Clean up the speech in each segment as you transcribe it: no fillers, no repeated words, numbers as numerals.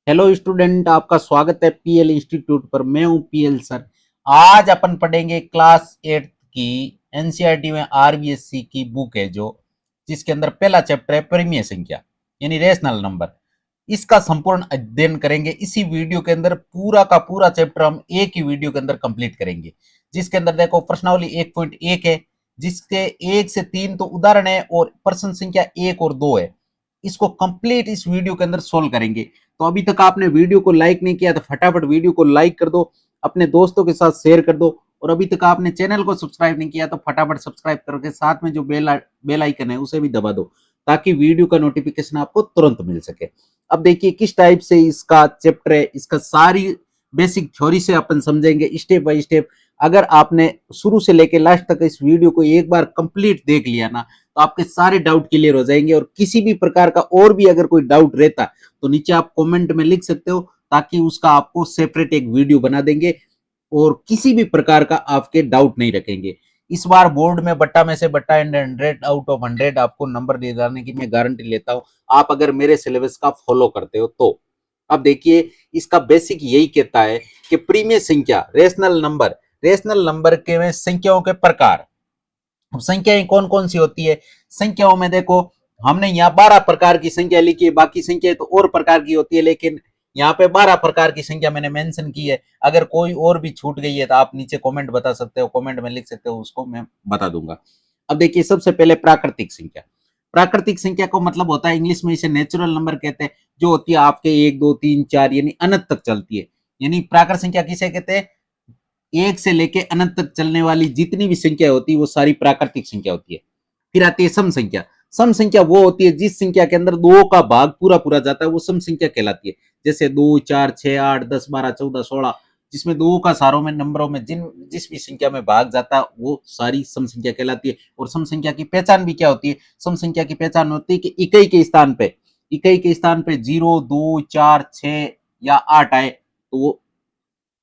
Hello student, आपका स्वागत है पीएल इंस्टीट्यूट पर। मैं हूं पीएल सर। आज अपन पढ़ेंगे क्लास 8 की एनसीईआरटी में आरबीएससी की बुक है जो जिसके अंदर पहला चैप्टर है परिमेय संख्या यानी रेशनल नंबर। इसका संपूर्ण अध्ययन करेंगे इसी वीडियो के अंदर। पूरा का पूरा चैप्टर हम एक ही वीडियो के अंदर कंप्लीट करेंगे, जिसके अंदर देखो प्रश्नावली 1.1 है, जिसके 1 से 3 तो उदाहरण है और प्रश्न संख्या 1 और 2 है। इसको कंप्लीट इस वीडियो के अंदर सोल्व करेंगे। तो अभी तक आपने वीडियो को लाइक नहीं किया तो फटाफट वीडियो को लाइक कर दो, अपने दोस्तों के साथ शेयर कर दो, और अभी तक आपने चैनल को सब्सक्राइब नहीं किया तो फटाफट सब्सक्राइब करके साथ में जो बेल आइकन है उसे भी दबा दो, ताकि वीडियो का नोटिफिकेशन आपको तुरंत मिल सके। अब देखिए किस टाइप से इसका चैप्टर है, इसका सारी बेसिक थ्योरी से अपन समझेंगे स्टेप बाय स्टेप। अगर आपने शुरू से लेकर लास्ट तक इस वीडियो को एक बार कंप्लीट देख लिया ना, तो आपके सारे डाउट क्लियर हो जाएंगे। और किसी भी प्रकार का और भी अगर कोई डाउट रहता तो नीचे आप कमेंट में लिख सकते हो, ताकि उसका आपको सेपरेट एक वीडियो बना देंगे और किसी भी प्रकार का आपके डाउट नहीं रखेंगे। इस बार बोर्ड में बट्टा में से बट्टा एंड 100 आउट ऑफ 100 आपको नंबर दे जाने की मैं गारंटी लेता हूं, आप अगर मेरे सिलेबस का फॉलो करते हो तो। अब देखिए इसका बेसिक यही कहता है कि प्रीमिय संख्या रेशनल नंबर के में संख्याओं के प्रकार। अब संख्याएं कौन कौन सी होती है? संख्याओं में देखो, हमने यहाँ 12 प्रकार की संख्या लिखी है, बाकी संख्याएं तो और प्रकार की होती है, लेकिन यहाँ पे 12 प्रकार की संख्या मैंने मेंशन की है। अगर कोई और भी छूट गई है तो आप नीचे कमेंट बता सकते हो, कमेंट में लिख सकते हो, उसको मैं बता दूंगा। अब देखिए सबसे पहले प्राकृतिक संख्या। प्राकृतिक संख्या को मतलब होता है, इंग्लिश में इसे नेचुरल नंबर कहते हैं, जो होती है आपके 1 2 3 4 यानी अनंत तक चलती है। यानी प्राकृतिक संख्या किसे कहते हैं? एक से लेके अनंत तक चलने वाली जितनी भी संख्या होती है वो सारी प्राकृतिक संख्या होती है। फिर आती है सम संख्या। सम संख्या वो होती है जिस संख्या के अंदर दो का भाग पूरा पूरा जाता है, वो सम संख्या कहलाती है। जैसे 2 4 6 8 10 12 14 16, जिसमें दो का सारों में नंबरों में जिस भी संख्या में भाग जाता है वो सारी सम संख्या कहलाती है। और सम संख्या की पहचान भी क्या होती है? सम संख्या की पहचान होती है कि इकाई के स्थान पे 0 2 4 6 या 8 आए तो वो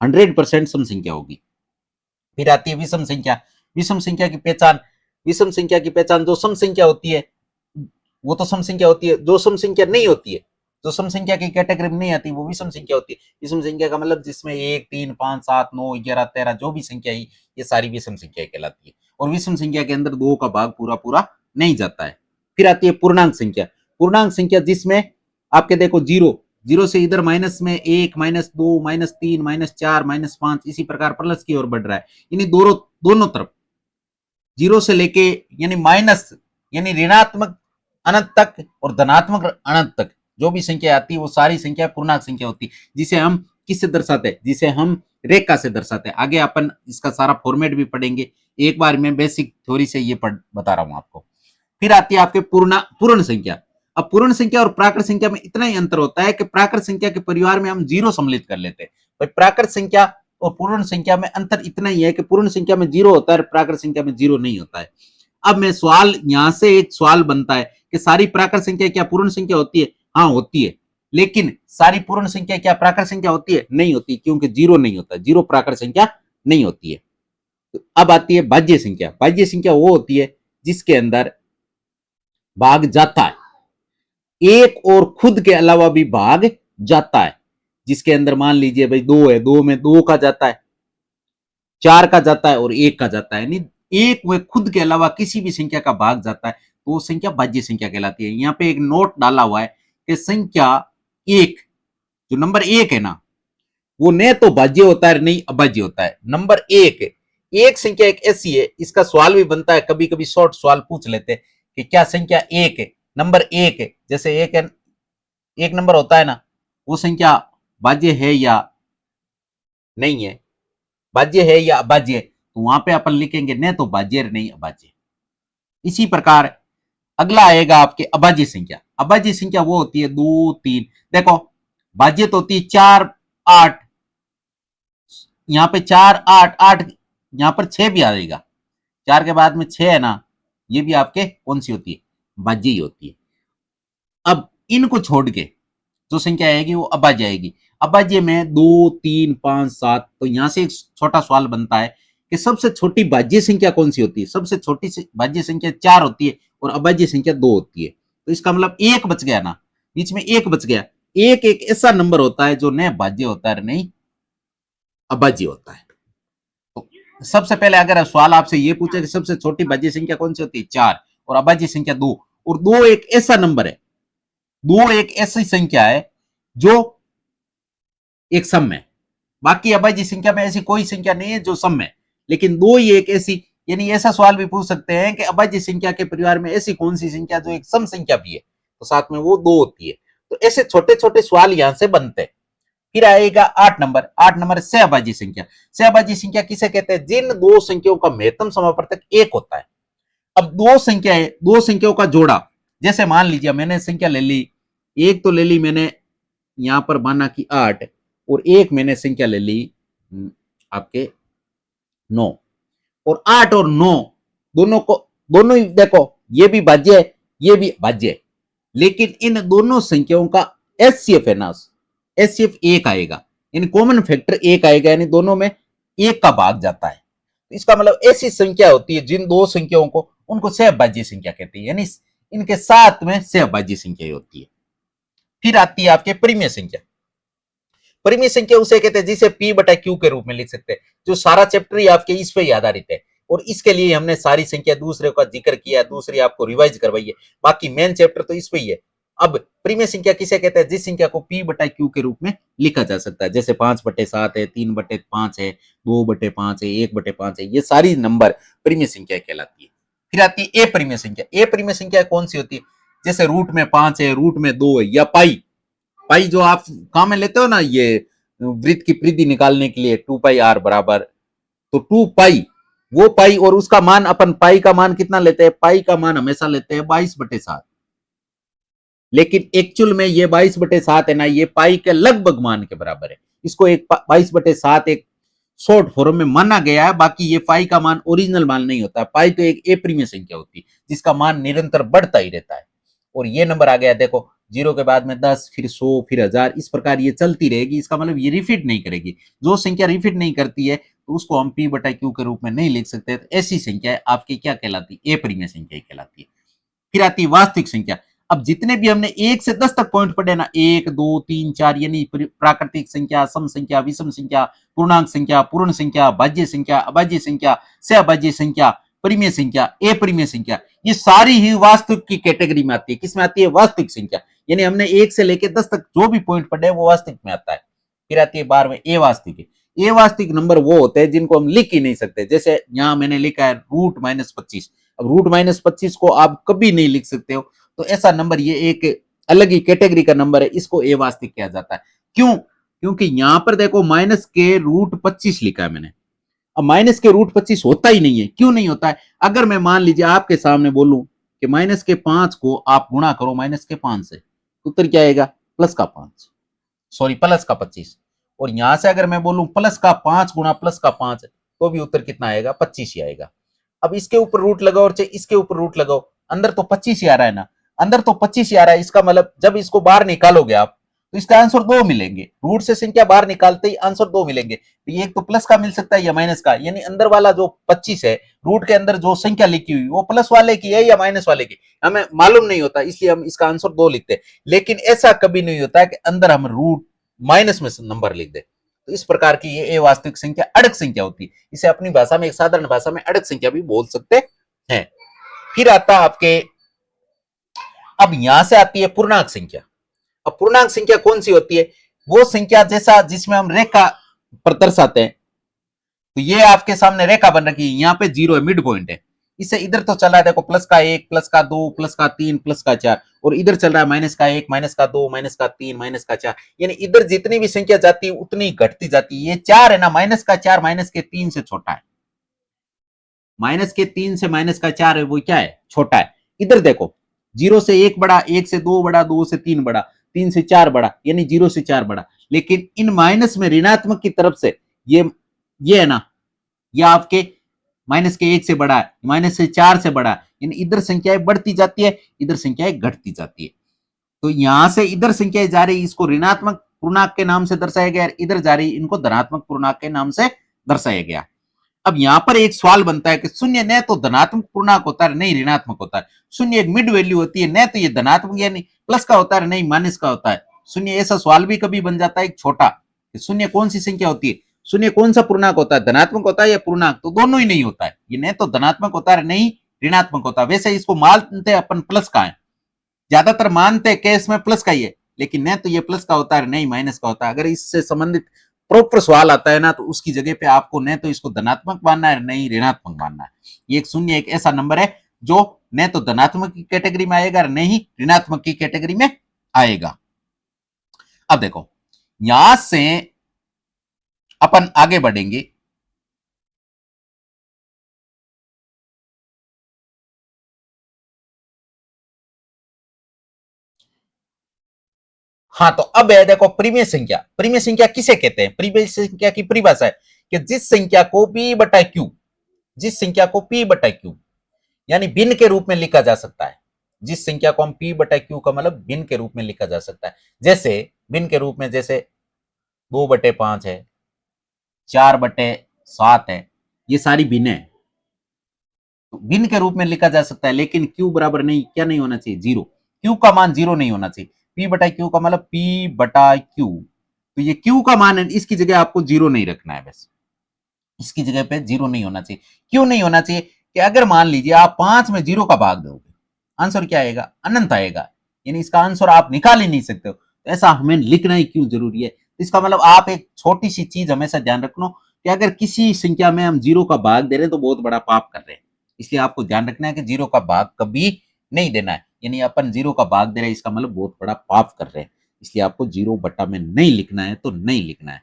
100% सम संख्या होगी। फिर आती है विषम संख्या। विषम संख्या की पहचान जो सम संख्या होती है वो तो सम संख्या होती है, जो सम संख्या नहीं होती है, जो सम संख्या की कैटेगरी में नहीं आती, वो विषम संख्या होती है। विषम संख्या का मतलब जिसमें 1 3 5 7 9 11 13 जो भी संख्या है ये सारी विषम संख्या कहलाती है। और विषम संख्या के अंदर दो का भाग पूरा पूरा नहीं जाता है। फिर आती है पूर्णांक संख्या। पूर्णांक संख्या जिसमें आपके देखो जीरो जीरो से इधर माइनस में 1 -2 -3 -4 -5 इसी प्रकार प्लस की ओर बढ़ रहा है। यानी दोनों दोनों तरफ जीरो से लेके यानी माइनस यानी ऋणात्मक अनंत तक और धनात्मक अनंत तक जो भी संख्या आती है वो सारी संख्या पूर्णांक संख्या होती है, जिसे हम किससे दर्शाते हैं? जिसे हम रेखा से दर्शाते हैं। आगे अपन इसका सारा फॉर्मेट भी पढ़ेंगे, एक बार मैं बेसिक थ्योरी से ये बता रहा हूं आपको। फिर आती है आपके पूर्ण संख्या। अब पूर्ण संख्या और प्राकृत संख्या में इतना ही अंतर होता है कि प्राकृत संख्या के परिवार में हम जीरो सम्मिलित कर लेते हैं। भाई प्राकृत संख्या और पूर्ण संख्या में अंतर इतना ही है कि पूर्ण संख्या में जीरो होता है, प्राकृत संख्या में जीरो नहीं होता है। अब मैं सवाल यहां से एक सवाल बनता है कि सारी प्राकृत संख्या क्या पूर्ण संख्या होती है? हाँ होती है। लेकिन सारी पूर्ण संख्या क्या प्राकृत संख्या होती है? नहीं होती, क्योंकि जीरो नहीं होता, जीरो प्राकृत संख्या नहीं होती है। तो अब आती है भाज्य संख्या। भाज्य संख्या वो होती है जिसके अंदर भाग जाता है, एक और खुद के अलावा भी भाग जाता है। जिसके अंदर मान लीजिए भाई दो है, दो में दो का जाता है, चार का जाता है और एक का जाता है, यानी एक में खुद के अलावा किसी भी संख्या का भाग जाता है तो वो संख्या भाज्य संख्या कहलाती है। यहाँ पे एक नोट डाला हुआ है कि संख्या एक, जो नंबर एक है ना, वो न तो भाज्य होता है नहीं अभाज्य होता है। नंबर एक संख्या एक ऐसी है, इसका सवाल भी बनता है, कभी कभी शॉर्ट सवाल पूछ लेते हैं कि क्या संख्या एक है, नंबर एक है, जैसे एक नंबर होता है ना, वो संख्या भाज्य है या नहीं है, भाज्य है या अभाज्य है, तो वहां पे अपन लिखेंगे न तो भाज्य नहीं अभाज्य। इसी प्रकार अगला आएगा आपके अभाज्य संख्या। अभाज्य संख्या वो होती है 2 3। देखो भाज्य तो होती है 4 8, यहाँ पे 4 8 8, यहाँ पर 6 भी आ जाएगा, 4 के बाद में 6 है ना, ये भी आपके कौन सी होती है? भाज्य ही होती है। अब इनको छोड़ के जो संख्या आएगी वो अभाज्य आएगी। अभाज्य में 2 3 5 7, तो यहां से एक छोटा सवाल बनता है कि सबसे छोटी भाज्य संख्या कौन सी होती है? सबसे छोटी भाज्य संख्या 4 होती है और अभाज्य संख्या 2 होती है। तो इसका मतलब एक बच गया ना, बीच में एक बच गया, एक एक ऐसा नंबर होता है जो न भाज्य होता है नहीं अभाज्य होता है। तो सबसे पहले अगर सवाल आपसे ये पूछे कि सबसे छोटी भाज्य संख्या कौन सी होती है, 4, और अभाज्य संख्या 2, और 2 एक ऐसा नंबर है, 2 एक ऐसी संख्या है जो एक सम है। बाकी अभाज्य संख्या में ऐसी कोई संख्या नहीं है जो सम है, लेकिन 2 ही एक ऐसी, यानी ऐसा सवाल भी पूछ सकते हैं कि अभाज्य संख्या के परिवार में ऐसी कौन सी संख्या जो एक सम संख्या भी है, तो साथ में वो 2 होती है। तो ऐसे छोटे छोटे सवाल यहां से बनते हैं। फिर आएगा 8 नंबर। 8 नंबर सहअभाज्य संख्या। सहअभाज्य संख्या किसे कहते हैं, जिन दो संख्याओं का महत्तम समापवर्तक 1 होता है। अब दो संख्याओं का जोड़ा, जैसे मान लीजिए मैंने संख्या ले ली, एक तो ले ली मैंने यहां पर माना कि 8, और एक मैंने संख्या ले ली आपके 9, और 8 और 9 दोनों ही देखो, ये भी भाज्य है, ये भी भाज्य है, लेकिन इन दोनों संख्याओं का एचसीएफ है ना, एचसीएफ 1 आएगा, यानी कॉमन फैक्टर 1 आएगा, यानी दोनों में 1 का भाग जाता है। इसका मतलब ऐसी संख्या होती है जिन दो संख्याओं को, उनको सहअभाज्य संख्या कहते हैं, यानी इनके साथ में सहअभाज्य संख्या होती है। फिर आती है आपके परिमेय संख्या। परिमेय संख्या उसे कहते हैं जिसे P बटा Q के रूप में लिख सकते हैं, जो सारा चैप्टर ही आपके इस पे ही आधारित है, और इसके लिए हमने सारी संख्या दूसरे का जिक्र किया, दूसरी आपको रिवाइज करवाई है, बाकी मेन चैप्टर तो इस पे ही है। अब परिमेय संख्या किसे कहते हैं, जिस संख्या को P बटा Q के रूप में लिखा जा सकता है, जैसे 5/7 है, 3/5 है, 2/5 है, 1/5 है, ये सारी नंबर परिमेय संख्या कहलाती है। फिर आती है अपरिमेय संख्या। अपरिमेय संख्या कौन सी होती है, जैसे रूट में 5 है, रूट में 2 है, या पाई। पाई जो आप काम में लेते हो ना, ये वृत्त की परिधि निकालने के लिए 2πr बराबर, तो 2π वो पाई, और उसका मान अपन पाई का मान कितना लेते हैं, पाई का मान हमेशा लेते हैं 22/7, लेकिन एक्चुअल में ये 22/7 है ना, ये पाई के लगभग मान के बराबर है। इसको एक 22/7 एक शॉर्ट फॉर्म में माना गया है, बाकी ये पाई का मान ओरिजिनल मान नहीं होता। पाई तो एक अपरिमेय संख्या होती है जिसका मान निरंतर बढ़ता ही रहता है। और ये नंबर आ गया, देखो 0 के बाद में 10, फिर 100, फिर 1000, इस प्रकार ये चलती रहेगी। इसका मतलब ये रिपीट नहीं करेगी। जो संख्या रिपीट नहीं करती है तो उसको हम P बटा Q के रूप में नहीं लिख सकते। तो ऐसी संख्या आपकी क्या कहलाती है, अपरिमेय संख्या कहलाती है। फिर आती है वास्तविक संख्या। अब जितने भी हमने 1 से 10 तक पॉइंट पढ़े ना, 1, 2, 3, 4, यानी प्राकृतिक संख्या, सम संख्या, विषम संख्या, पूर्णांक संख्या, पूर्ण संख्या, भाज्य संख्या, अभाज्य संख्या, सहअभाज्य संख्या, परिमेय संख्या, अपरिमेय संख्या, ये सारी ही वास्तविक की कैटेगरी में आती है। किसमें आती है, वास्तविक संख्या। यानी हमने 1 से लेकर 10 तक जो भी पॉइंट पढ़े वो वास्तविक में आता है। फिर आती है 12वें अवास्तविक। अवास्तविक नंबर वो होते हैं जिनको हम लिख ही नहीं सकते। जैसे यहां मैंने लिखा है √-25। अब √-25 को आप कभी नहीं लिख सकते हो, तो ऐसा नंबर ये एक अलग ही कैटेगरी का नंबर है, इसको अवास्तविक कहा जाता है। क्यों, क्योंकि यहां पर देखो माइनस के √25 लिखा है मैंने। अब माइनस के √25 होता ही नहीं है। क्यों नहीं होता है, अगर मैं मान लीजिए आपके सामने बोलूं कि -5 को आप गुणा करो -5 से, तो उत्तर क्या आएगा, +5, सॉरी +25। और यहां से अगर मैं बोलूं +5 गुणा +5, तो भी उत्तर कितना आएगा, 25 ही आएगा। अब इसके ऊपर रूट लगाओ और चाहे इसके ऊपर रूट लगाओ, अंदर तो 25 ही आ रहा है ना, अंदर तो 25 ही आ रहा है। इसका मतलब जब इसको बाहर निकालोगे आप तो इसका आंसर 2 मिलेंगे। रूट से संख्या बाहर निकालते ही आंसर 2 मिलेंगे। तो ये एक तो प्लस का मिल सकता है या माइनस का, यानी अंदर वाला जो 25 है, रूट के अंदर जो संख्या लिखी हुई वो प्लस वाले की है या माइनस वाले की, हमें मालूम नहीं होता, इसलिए हम इसका आंसर 2 लिखते हैं। लेकिन ऐसा कभी नहीं होता कि अंदर हम रूट माइनस में नंबर लिख दे। तो इस प्रकार की ये अवास्तविक संख्या अड़क संख्या होती है। इसे अपनी भाषा में, एक साधारण भाषा में अड़क संख्या भी बोल सकते हैं। फिर आता है आपके, अब यहां से आती है पूर्णांक संख्या। अब पूर्णांक संख्या कौन सी होती है, वो संख्या जैसा जिसमें हम रेखा पर दर्शाते हैं। तो ये आपके सामने रेखा बन रखी है, यहाँ पे 0 है, मिड पॉइंट है। इसे इधर तो चल रहा है, देखो +1, +2, +3, +4, और इधर चल रहा है -1, -2, -3, -4। यानी इधर जितनी भी संख्या जाती है उतनी घटती जाती है। ये 4 है ना, -4 -3 से छोटा है, -3 से -4 है, वो क्या है, छोटा है। इधर देखो 0 से 1 बड़ा, 1 से 2 बड़ा, 2 से 3 बड़ा, 3 से 4 बड़ा, यानी 0 से 4 बड़ा। लेकिन इन माइनस में ऋणात्मक की तरफ से ये है ना, ये आपके -1 से बड़ा है, -4 से बड़ा है, यानी इधर संख्याएं बढ़ती जाती है, इधर संख्याएं घटती जाती है। तो यहां से इधर संख्याएं जा रही, इसको ऋणात्मक पूर्णांक के नाम से दर्शाया गया, इधर जा रही, इनको धनात्मक पूर्णांक के नाम से दर्शाया गया। अब यहां पर एक सवाल बनता है कि शून्य न तो धनात्मक पूर्णांक होता है, नहीं ऋणात्मक होता है। शून्य एक मिड वैल्यू होती है, न तो ये धनात्मक यानी प्लस का होता है, नहीं माइनस का होता है। शून्य ऐसा सवाल भी कभी बन जाता है एक छोटा, शून्य कौन सी संख्या होती है, शून्य कौन सा पूर्णांक होता है, धनात्मक होता है या पूर्णांक, तो दोनों ही नहीं होता है, ये नहीं तो धनात्मक होता है नहीं ऋणात्मक होता है। वैसे इसको मानते हैं अपन प्लस का है, ज्यादातर मानते हैं केस में प्लस का ही है, लेकिन न तो ये प्लस का होता है नहीं माइनस का होता है। अगर इससे संबंधित प्रॉपर सवाल आता है ना तो उसकी जगह पे आपको न तो इसको धनात्मक मानना है नहीं ऋणात्मक मानना है। ये एक शून्य एक ऐसा नंबर है जो न तो धनात्मक की कैटेगरी में आएगा नहीं ऋणात्मक की कैटेगरी में आएगा। अब देखो यहां से अपन आगे बढ़ेंगे। हाँ तो अब है देखो प्रीमिय संख्या, प्रीमिय संख्या किसे कहते हैं, प्रीमिय संख्या की परिभाषा है कि जिस संख्या को p बटा क्यू, जिस संख्या को p बटा क्यू यानी भिन्न के रूप में लिखा जा सकता है, जिस संख्या को हम p बटा क्यू का मतलब भिन्न के रूप में लिखा जा सकता है। जैसे भिन्न के रूप में जैसे 2/5 है, 4/7 है, ये सारी भिन्न है, तो भिन्न के रूप में लिखा जा सकता है। लेकिन q बराबर नहीं, क्या नहीं होना चाहिए, जीरो, q का मान जीरो नहीं होना चाहिए। p बटा क्यू का मतलब p बटा क्यू, तो ये q का मान है, इसकी जगह आपको जीरो नहीं रखना है, बस इसकी जगह पे जीरो नहीं होना चाहिए। क्यों नहीं होना चाहिए कि अगर मान लीजिए आप 5 में जीरो का भाग दोगे, आंसर क्या आएगा, अनंत आएगा, यानी इसका आंसर आप निकाल ही नहीं सकते हो। तो ऐसा हमें लिखना ही क्यों जरूरी है, इसका मतलब आप एक छोटी सी चीज हमेशा ध्यान रखना कि अगर किसी संख्या में हम जीरो का भाग दे रहे हैं तो बहुत बड़ा पाप कर रहे हैं। इसलिए आपको ध्यान रखना है कि जीरो का भाग कभी नहीं देना है, यानी अपन जीरो का भाग दे रहे हैं इसका मतलब बहुत बड़ा पाप कर रहे हैं। इसलिए आपको जीरो बटा में नहीं लिखना है, तो नहीं लिखना है,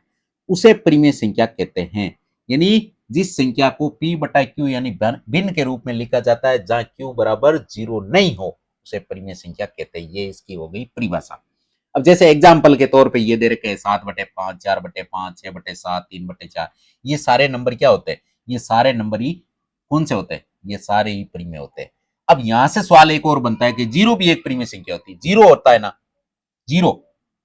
उसे परिमेय संख्या कहते हैं। यानी जिस संख्या को p बटा क्यू यानी भिन्न के रूप में लिखा जाता है जहां q बराबर जीरो नहीं हो, उसे परिमेय संख्या कहते हैं। ये इसकी हो गई परिभाषा। अब जैसे एग्जाम्पल के तौर पे ये दे रखे हैं 7/5, 4/5, 6/7, 3/4, ये सारे नंबर क्या होते हैं, ये सारे नंबर ही कौन से होते हैं, ये सारे ही परिमेय होते हैं। अब यहां से सवाल एक और बनता है कि जीरो भी एक परिमेय संख्या होती है, जीरो होता है ना, जीरो,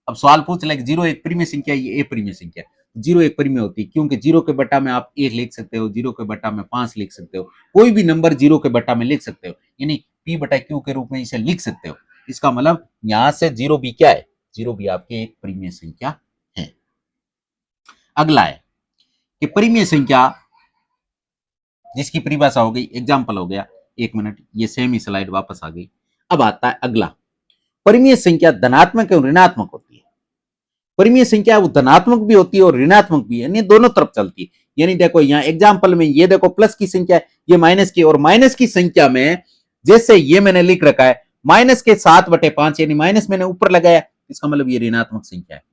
अब सवाल पूछ ले जीरो एक परिमेय संख्या, ये एक परिमेय संख्या, जीरो एक परिमेय होती है क्योंकि जीरो के बटा में आप एक लिख सकते हो, जीरो के बटा में 5 लिख सकते हो, कोई भी नंबर जीरो के बटा में लिख सकते हो, यानी p बटा क्यू के रूप में इसे लिख सकते हो। इसका मतलब यहां से जीरो भी क्या है, जीरो भी आपकी एक परिमेय संख्या है। अगला है कि परिमेय संख्या जिसकी परिभाषा हो गई, एग्जाम्पल हो गया, एक मिनट ये सेम ही स्लाइड वापस आ गई। अब आता है अगला, परिमेय संख्या धनात्मक और ऋणात्मक होती है। परिमेय संख्या वो धनात्मक भी होती है और ऋणात्मक भी, यानी दोनों तरफ चलती है। यानी देखो यहाँ एग्जाम्पल में ये देखो प्लस की संख्या है, ये माइनस की, और माइनस की संख्या में जैसे ये मैंने लिख रखा है माइनस के 7/5, यानी माइनस मैंने ऊपर लगाया, इसका मतलब ये ऋणात्मक संख्या है।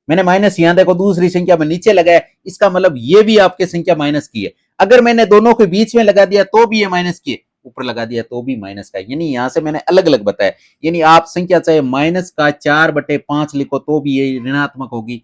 मैंने माइनस यहां देखो दूसरी संख्या में नीचे लगाया, इसका मतलब ये भी आपके संख्या माइनस की है। अगर मैंने दोनों के बीच में लगा दिया तो भी ये माइनस की है, ऊपर लगा दिया तो भी माइनस का है, यानी यहां से मैंने अलग अलग बताया। यानी आप संख्या चाहे माइनस का 4/5 लिखो तो भी ये ऋणात्मक होगी,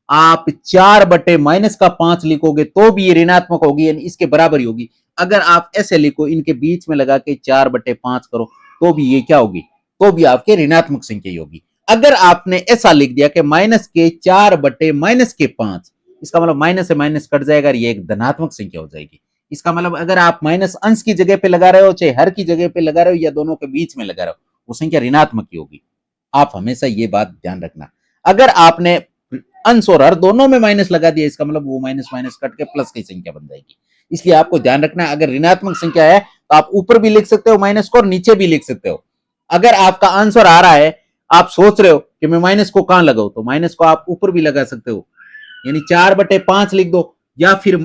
आप 4/-5 लिखोगे तो भी ये ऋणात्मक होगी, यानी इसके बराबर ही होगी। अगर आप ऐसे लिखो इनके बीच में लगा के 4/5 करो तो भी ये क्या होगी, तो भी आपके ऋणात्मक संख्या ही होगी। अगर आपने ऐसा लिख दिया कि माइनस के 4/-5, इसका मतलब माइनस से माइनस कट जाएगा, ये एक धनात्मक संख्या हो जाएगी। इसका मतलब अगर आप माइनस अंश की जगह पे लगा रहे हो चाहे हर की जगह पे लगा रहे हो या दोनों के बीच में लगा रहे हो, वो संख्या ऋणात्मक ही होगी। आप हमेशा ये बात ध्यान रखना। अगर आपने अंश और हर दोनों में माइनस लगा दिया, इसका मतलब वो माइनस माइनस कट के प्लस की संख्या बन जाएगी। इसलिए आपको ध्यान रखना, अगर ऋणात्मक संख्या है तो आप ऊपर भी लिख सकते हो माइनस को और नीचे भी लिख सकते हो। अगर आपका आंसर आ रहा है, आप सोच रहे हो कि मैं माइनस को कहां लगाऊं, तो माइनस को आप ऊपर भी लगा सकते हो, यानी 4/5 लिख दो, या फिर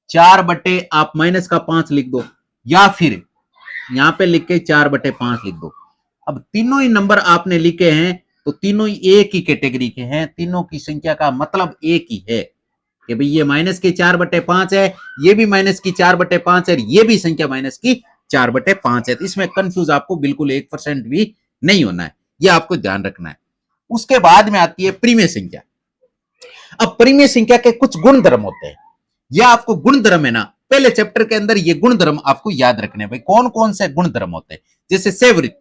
4 आप माइनस का 5 लिख दो, या फिर यहां पे लिख के 4/5 लिख दो। अब तीनों ही नंबर आपने लिखे हैं तो तीनों ही एक ही कैटेगरी के हैं, तीनों की संख्या का मतलब एक ही है कि भाई ये माइनस के 4/5 है, ये भी माइनस की 4/5 है, ये भी संख्या माइनस की 4/5 है। तो इसमें कंफ्यूज आपको बिल्कुल 1% भी नहीं होना है, ये आपको ध्यान रखना है। उसके बाद में आती है परिमेय संख्या। अब परिमेय संख्या के कुछ गुण धर्म होते हैं, यह आपको गुण धर्म है ना, पहले चैप्टर के अंदर ये गुण धर्म आपको याद रखने हैं। भाई कौन कौन से गुण धर्म होते हैं, जैसे सेवृत,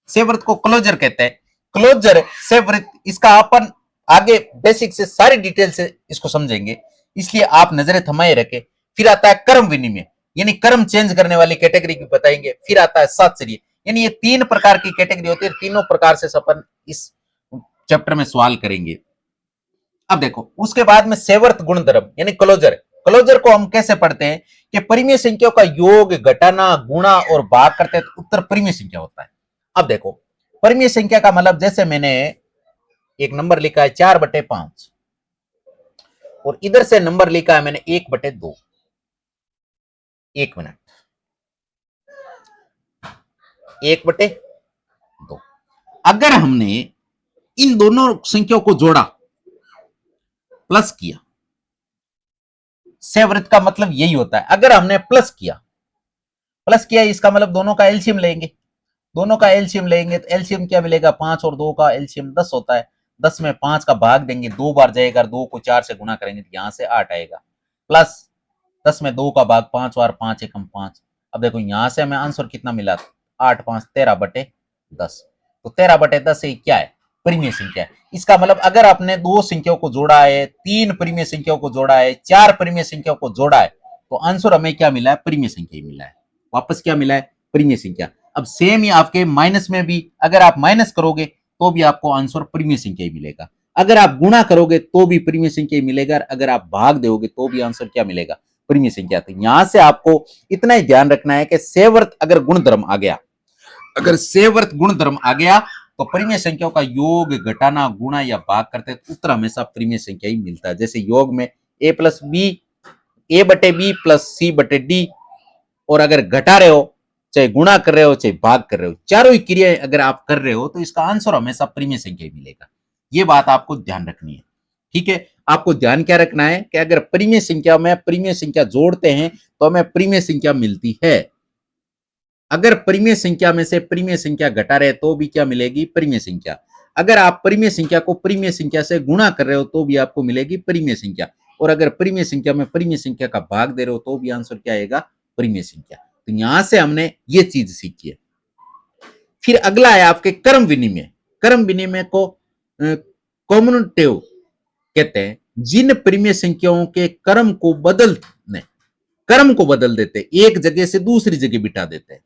सेवृत को क्लोजर कहते हैं, क्लोजर सेवृत, इसका अपन आगे बेसिक से सारी डिटेल से इसको समझेंगे, इसलिए आप नजरें थमाए रखें। फिर आता है कर्म विनिमय, यानी कर्म चेंज करने वाली कैटेगरी भी बताएंगे। फिर आता है सातचर्य, यानी ये 3 प्रकार की कैटेगरी होती है, तीनों प्रकार से अपन इस चैप्टर में सवाल करेंगे। अब देखो उसके बाद में सेवर्थ गुणधर्म यानी क्लोजर। क्लोजर को हम कैसे पढ़ते हैं कि परिमेय संख्याओं का योग, घटाना, गुणा और भाग करते हैं तो उत्तर परिमेय संख्या होता है। अब देखो परिमेय संख्या का मतलब जैसे मैंने एक नंबर लिखा है 4/5 और इधर से नंबर लिखा है मैंने 1/2। एक मिनट, 1/2। अगर हमने इन दोनों संख्याओं को जोड़ा, प्लस किया, सेवृत का मतलब यही होता है। अगर हमने प्लस किया इसका मतलब दोनों का एलसीएम लेंगे। दोनों का एलसीएम लेंगे तो एलसीएम क्या मिलेगा, 5 और 2 का एलसीएम 10 होता है। 10 में 5 का भाग देंगे, 2 बार जाएगा, 2 को 4 से गुना करेंगे तो यहां से 8 आएगा। प्लस 10 में 2 का भाग 5 बार, 5 एकम 5। अब देखो यहां से हमें आंसर कितना मिला, 8 5 13/10। तो 13/10 क्या है, परिमेय संख्या है। इसका मतलब अगर आपने दो संख्याओं को जोड़ा है, तीन परिमेय संख्याओं को जोड़ा है, चार परिमेय संख्याओं को जोड़ा है तो आंसर हमें क्या मिला है, परिमेय संख्या मिला है। वापस क्या मिला है, परिमेय संख्या। अब सेम ही आपके माइनस में भी अगर आप माइनस करोगे तो भी आपको आंसर परिमेय संख्या ही मिलेगा। अगर आप गुणा करोगे तो भी परिमेय संख्या मिलेगा, अगर आप भाग दोगे तो भी आंसर क्या मिलेगा, परिमेय संख्या। तो यहां से आपको इतना ही ध्यान रखना है कि सेवर्थ अगर गुणधर्म आ गया, अगर सेवर्थ गुणधर्म आ गया तो परिमेय संख्याओं का योग, घटाना, गुणा या भाग करते तो उत्तर हमेशा परिमेय संख्या ही मिलता है। जैसे योग में a/b प्लस c/d, और अगर घटा रहे हो, चाहे गुणा कर रहे हो, चाहे भाग कर रहे हो, चारों ही क्रियाएं अगर आप कर रहे हो तो इसका आंसर हमेशा परिमेय संख्या ही मिलेगा। ये बात आपको ध्यान रखनी है। ठीक है, आपको ध्यान क्या रखना है कि अगर परिमेय संख्या में परिमेय संख्या जोड़ते हैं तो हमें परिमेय संख्या मिलती है। अगर परिमेय संख्या में से परिमेय संख्या घटा रहे तो भी क्या मिलेगी, परिमेय संख्या। अगर आप परिमेय संख्या को परिमेय संख्या से गुणा कर रहे हो तो भी आपको मिलेगी परिमेय संख्या, और अगर परिमेय संख्या में परिमेय संख्या का भाग दे रहे हो तो भी आंसर क्या आएगा, परिमेय संख्या। तो यहां से हमने ये चीज सीखी है। फिर अगला है आपके कर्म विनिमय। कर्म विनिमय को कॉम्युटेटिव कहते हैं। जिन परिमेय संख्याओं के कर्म को बदल देते, एक जगह से दूसरी जगह बिठा देते हैं,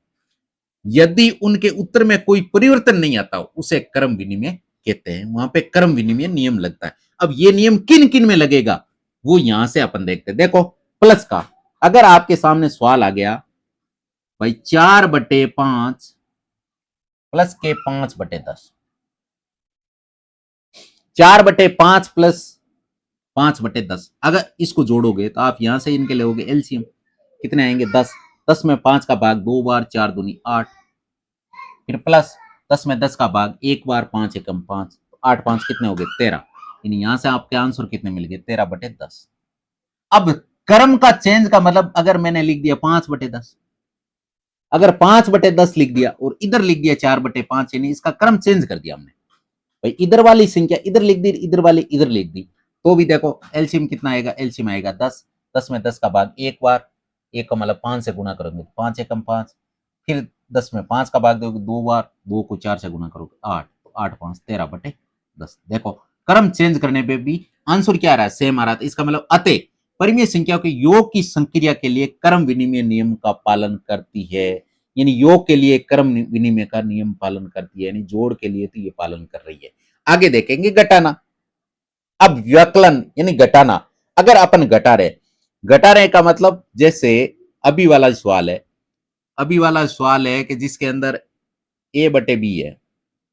यदि उनके उत्तर में कोई परिवर्तन नहीं आता हो उसे कर्म विनिमय कहते हैं। वहां पे कर्म विनिमय नियम लगता है। अब ये नियम किन किन में लगेगा वो यहां से अपन देखते हैं। देखो प्लस का, अगर आपके सामने सवाल आ गया भाई 4/5 प्लस के 5/10, 4/5 प्लस 5/10, अगर इसको जोड़ोगे तो आप यहां से इनके लोगे एलसीएम, कितने आएंगे 10। 10 में 5 का भाग 2 बार, 4 दूनी 8, फिर प्लस 10 में 10 का भाग 1 बार, 5 एकम 5, 8 5 कितने हो गए 13। यहां से आपके आंसर कितने मिल गए, 13/10। अब कर्म का चेंज का मतलब अगर मैंने लिख दिया 5/10, अगर 5/10 लिख दिया और इधर लिख दिया 4/5, यानी इसका क्रम चेंज कर दिया हमने। भाई इधर वाली संख्या इधर लिख दी, इधर वाली इधर लिख दी, तो भी देखो एलसीएम कितना आएगा, एलसीएम आएगा 10। 10 में 10 का भाग 1 बार, 1 का मतलब 5 से गुना करोगे 5 एकम 5, फिर 10 में 5 का भाग दोगे 2 बार, 2 को 4 से गुना करोगे 8, तो 8 5 13/10। देखो क्रम चेंज करने पे भी आंसर क्या आ रहा है, सेम आ रहा था। इसका मतलब अतः परिमेय संख्याओं के योग की संक्रिया के लिए क्रम विनिमय नियम का पालन करती है। यानी योग के लिए क्रम विनिमय का नियम पालन करती है, यानी जोड़ के लिए तो ये पालन कर रही है। आगे देखेंगे घटाना। अब व्यकलन यानी घटाना, अगर अपन घटा रहे का मतलब जैसे अभी वाला सवाल है, कि जिसके अंदर a/b है,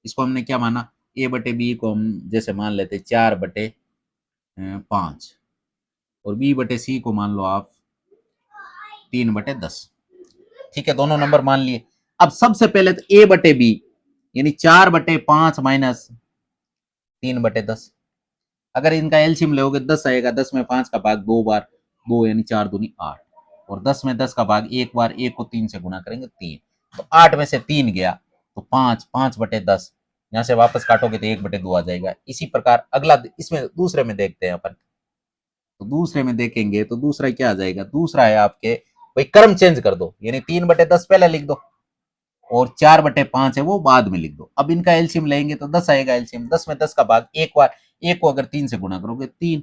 इसको हमने क्या माना, a/b को हम जैसे मान लेते 4/5 और b/c को मान लो आप 3/10। ठीक है, दोनों नंबर मान लिए। अब सबसे पहले तो a/b यानी 4/5 माइनस 3/10, अगर इनका एलसीएम लोगे 10 आएगा। 10 में 5 का भाग 2 बार, 2 यानी 4 दूनी 8, और 10 में 10 का भाग 1 बार, 1 को 3 से गुना करेंगे 3, तो 8 में से 3 गया तो 5, 5/10, यहां से वापस काटोगे तो 1/2 आ जाएगा। इसी प्रकार अगला इसमें दूसरे में देखते हैं अपन, तो दूसरे में देखेंगे तो दूसरा क्या आ जाएगा, दूसरा है आपके भाई क्रम चेंज कर दो, यानी 3/10 पहले लिख दो और 4/5 है वो बाद में लिख दो। अब इनका एलसीएम लेंगे तो 10 आएगा एलसीएम। 10 में 10 का भाग 1 बार, 1 को अगर 3 से गुना करोगे 3,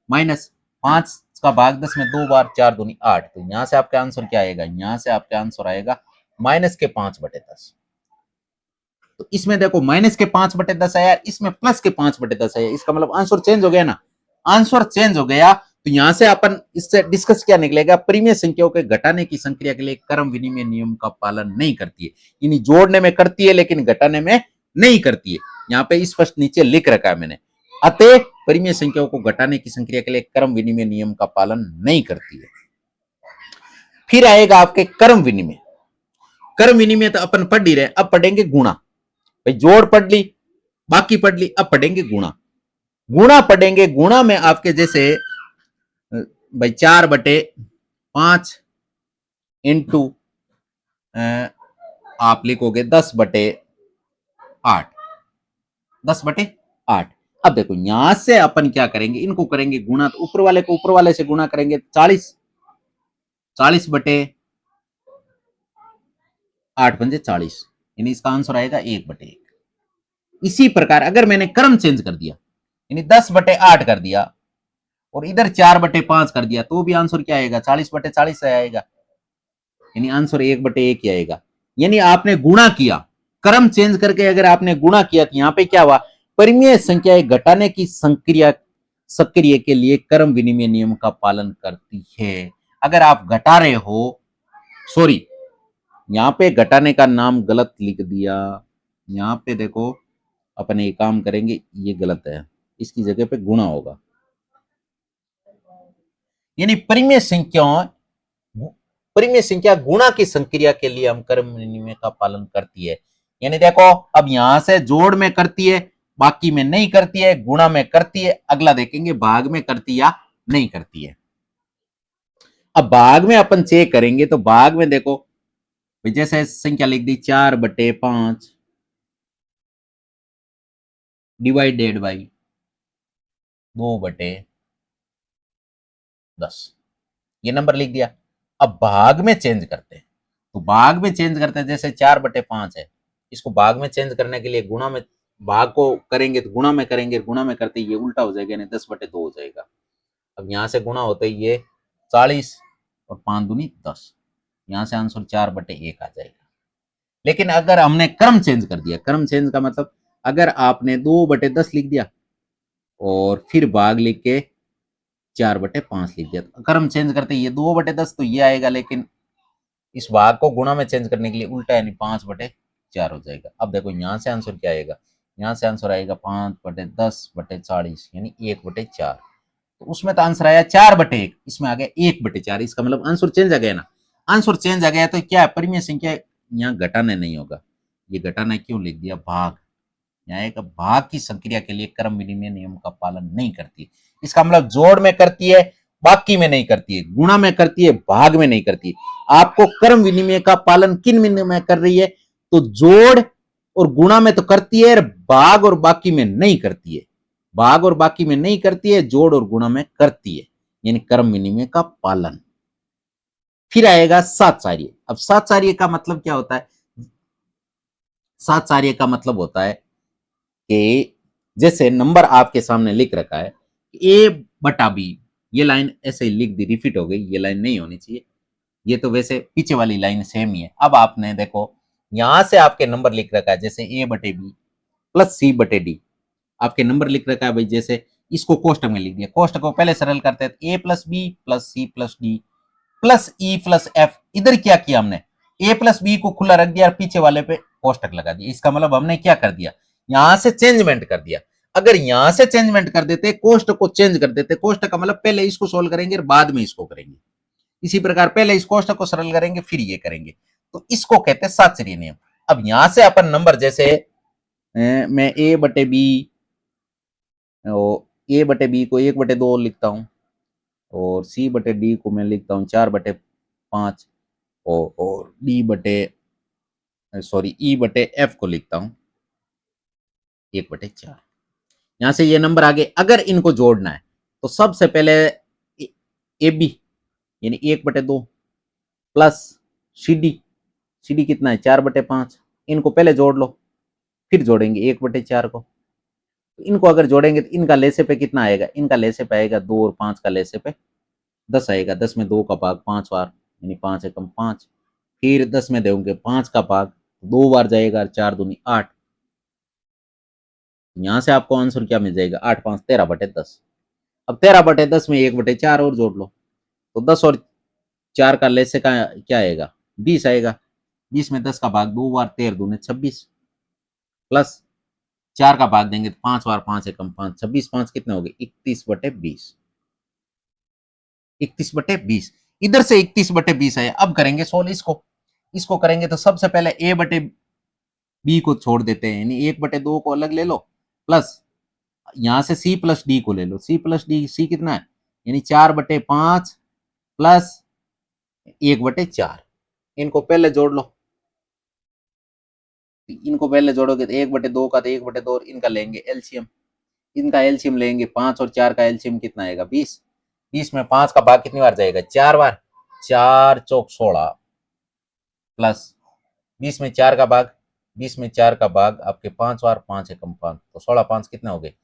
माइनस 5 का भाग 10 में 2 बार, 4 दूनी 8, तो यहां से आपका आंसर क्या आएगा, यहां से आपका आंसर आएगा -5/10। तो इसमें देखो माइनस के 5/10 आया, इसमें प्लस के 5/10 आया, इसका मतलब आंसर चेंज हो गया ना, आंसर चेंज हो गया। तो यहां से अपन इससे डिस्कस क्या निकलेगा, परिमेय संख्याओं के घटाने की संक्रिया के लिए क्रम विनिमय नियम का पालन नहीं करती है, यानी जोड़ने में करती है लेकिन घटाने में नहीं करती है। यहाँ पे स्पष्ट नीचे लिख रखा है मैंने, अतः परिमेय संख्याओं को घटाने की संक्रिया के लिए क्रम विनिमय नियम का पालन नहीं करती है। फिर आएगा आपके कर्म विनिमय। कर्म विनिमय तो अपन पढ़ ही रहे, अब पढ़ेंगे गुणा। भाई जोड़ पढ़ ली, बाकी पढ़ ली, अब पढ़ेंगे गुणा। गुणा पढ़ेंगे, गुणा में आपके जैसे भाई 4/5 इंटू आप लिखोगे 10/8, 10/8। अब देखो यहां से अपन क्या करेंगे, इनको करेंगे गुणा, तो ऊपर वाले को ऊपर वाले से गुणा करेंगे 40/8 पंजे 40, यानी इसका आंसर आएगा 1/1। इसी प्रकार अगर मैंने क्रम चेंज कर दिया, यानी 10/8 कर दिया और इधर 4/5 कर दिया, तो भी आंसर क्या आएगा, 40/40 से आएगा, यानी आंसर 1/1 ही आएगा। यानी आपने गुणा किया, क्रम चेंज करके अगर आपने गुणा किया तो यहां पे क्या हुआ, परिमेय संख्याएं घटाने की संक्रिया सक्रिय के लिए क्रम विनिमय नियम का पालन करती है। अगर आप घटा रहे हो, सॉरी यहां पे घटाने का नाम गलत लिख दिया, यहां पे देखो अपन एक काम करेंगे, ये गलत है, इसकी जगह पे गुणा होगा। यानी परिमेय संख्या गुणा की संक्रिया के लिए हम कर्म विनिमय का पालन करती है। यानी देखो अब यहां से जोड़ में करती है, बाकी में नहीं करती है, गुणा में करती है, अगला देखेंगे भाग में करती या नहीं करती है। अब भाग में अपन चेक करेंगे, तो भाग में देखो जैसे संख्या लिख दी 4/5 डिवाइडेड बाई 2/10, ये नंबर लिख दिया। अब भाग में चेंज करते हैं, तो भाग में चेंज करते हैं, जैसे 4/5 है, इसको भाग में चेंज करने के लिए गुणा में, भाग को करेंगे तो गुणा में करेंगे, गुणा में करते ये उल्टा हो जाएगा, यानी 10/2 हो जाएगा। अब यहां से गुणा होते ही ये 40 और 5 दूनी 10, यहां से आंसर 4/1 आ जाएगा। लेकिन अगर हमने क्रम चेंज कर दिया, क्रम चेंज का मतलब अगर आपने 2/10 लिख दिया और फिर भाग लिख के 4/5 लिख दिया, तो क्रम चेंज करते ये 2/10 तो ये आएगा, लेकिन इस भाग को गुणा में चेंज करने के लिए उल्टा, यानी 5/4 हो जाएगा। अब देखो यहां से आंसर क्या आएगा, यहां से आंसर आएगा 5/10/40, यानी 1/4। तो उसमें तो आंसर आया 4/1, इसमें आ गया 1/4, इसका मतलब आंसर चेंज आ गया ना। आंसर चेंज आ गया तो क्या है, परिमेय संख्या यहाँ घटाने नहीं होगा, ये घटाना क्यों लिख दिया, भाग। यहाँ एक भाग की संक्रिया के लिए क्रम विनिमय नियम का पालन नहीं करती, इसका मतलब जोड़ में करती है, बाकी में नहीं करती है, गुणा में करती है, भाग में नहीं करती है। आपको क्रम विनिमय का पालन किन में कर रही है, तो जोड़ और गुणा में तो करती है, भाग और बाकी में नहीं करती है, भाग और बाकी में नहीं करती है, जोड़ और गुणा में करती है, यानी क्रम विनिमय का पालन। फिर आएगा सातचार्य। अब सातचार्य का मतलब क्या होता है, सातचार्य का मतलब होता है कि जैसे नंबर आपके सामने लिख रखा है a/b, ये लाइन ऐसे ही लिख दी, रिपीट हो गई, ये लाइन नहीं होनी चाहिए, ये तो वैसे पीछे वाली लाइन सेम ही है। अब आपने देखो यहां से आपके नंबर लिख रखा है, जैसे a/b प्लस c/d, आपके नंबर लिख रखा है भाई, जैसे इसको कोष्टक में लिख दिया, कोष्टक को पहले सरल करते हैं, a+b plus c+d plus e+f। इधर क्या किया हमने, a+b को खुला रख दिया और पीछे वाले पे कोष्टक लगा दिया, इसका मतलब हमने क्या कर दिया, यहां से चेंजमेंट कर दिया। अगर यहां से चेंजमेंट कर देते, कोष्टक को चेंज कर देते, कोष्टक का मतलब पहले इसको सोल्व करेंगे और बाद में इसको करेंगे, इसी प्रकार पहले इस कोष्टक को सरल करेंगे फिर ये करेंगे, तो इसको कहते हैं सातचर्य नियम। अब यहां से अपन नंबर जैसे मैं a/b को 1/2 लिखता हूं और c/d को मैं लिखता हूं 4/5 और e/f को लिखता हूं 1/4। यहां से ये नंबर आगे अगर इनको जोड़ना है तो सबसे पहले ए बी यानी 1/2 प्लस सी डी कितना है 4/5, इनको पहले जोड़ लो फिर जोड़ेंगे 1/4 को। इनको अगर जोड़ेंगे तो इनका लेसे पे कितना आएगा, इनका लेसे पे आएगा 2 और 5 का लेसे पे 10 आएगा, 10 में 2 का भाग 5 बार, यानी 5 एकम 5, फिर 10 में देंगे 5 का भाग 2 बार जाएगा, 4 दूनी 8, यहां से आपको आंसर क्या मिल जाएगा, 8 5 13/10। अब 13/10 में 1/4 और जोड़ लो, तो 10 और 4 का लेसे का क्या आएगा, 20 आएगा। 20 में 10 का भाग 2 बार, 13 दूने 26, प्लस 4 का भाग देंगे तो 5 बार, 5 एकम 5, 26 5 कितने हो गए, 31/20। 31/20, इधर से 31/20 है। अब करेंगे सोल्व इसको, इसको करेंगे तो सबसे पहले a/b को छोड़ देते हैं, यानी 1/2 को अलग ले लो, प्लस यहां से c प्लस डी को ले लो। c प्लस डी, c कितना है, यानी 4/5 प्लस 1/4। इनको पहले जोड़ लो, इनको पहले जोड़ोगे तो 1/2 का तो 1/2, इनका लेंगे एलसीएम। इनका एलसीएम लेंगे, 5 और 4 का एलसीएम कितना आएगा, 20। 20 में 5 का भाग कितनी बार जाएगा, 4 बार, 4 चौक 16, प्लस 20 में 4 का भाग, 20 में 4 का भाग आपके 5 बार, 5 एकम 5, तो 16 5 कितने हो गए,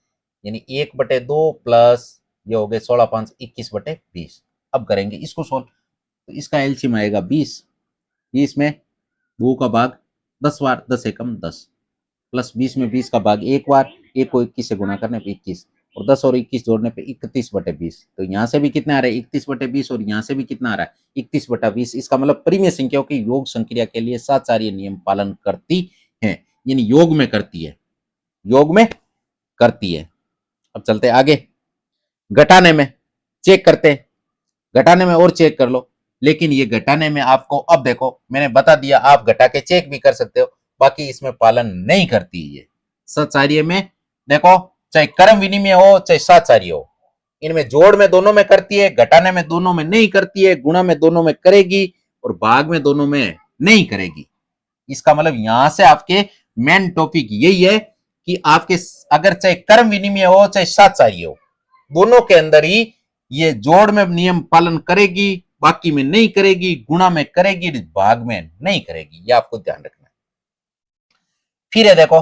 यानी 1/2 प्लस ये हो गए 16 5 21/20। अब करेंगे इसको सोल्व, तो इसका एलसीएम आएगा 20। 20 में 2 का भाग 10 बार, 10 एकम 10, प्लस 20 में 20 का भाग एक बार, एक को 21 से गुणा करने पे 21, और 10 और 21 जोड़ने पे 31/20। तो यहाँ से भी कितना आ रहा है, 31/20, और यहाँ से भी कितना आ रहा है, 31/20। इसका मतलब परिमेय संख्याओं की योग संक्रिया के लिए साचार्य नियम पालन करती है, यानी योग में करती है, योग में करती है। अब चलते आगे, घटाने में चेक करते हैं, घटाने में और चेक कर लो, लेकिन ये घटाने में आपको, अब देखो मैंने बता दिया, आप घटा के चेक भी कर सकते हो, बाकी इसमें पालन नहीं करती है। सचार्य में देखो, चाहे कर्म विनिमय हो चाहे साचार्य हो, इनमें जोड़ में दोनों में करती है, घटाने में दोनों में नहीं करती है, गुणा में दोनों में करेगी, और भाग में दोनों में नहीं करेगी। इसका मतलब यहां से आपके मेन टॉपिक यही है कि आपके अगर चाहे कर्म विनिमय हो चाहे साचार्य हो, दोनों के अंदर ही ये जोड़ में नियम पालन करेगी, बाकी में नहीं करेगी, गुणा में करेगी, भाग में नहीं करेगी, ये आपको ध्यान रखना है। फिर है देखो,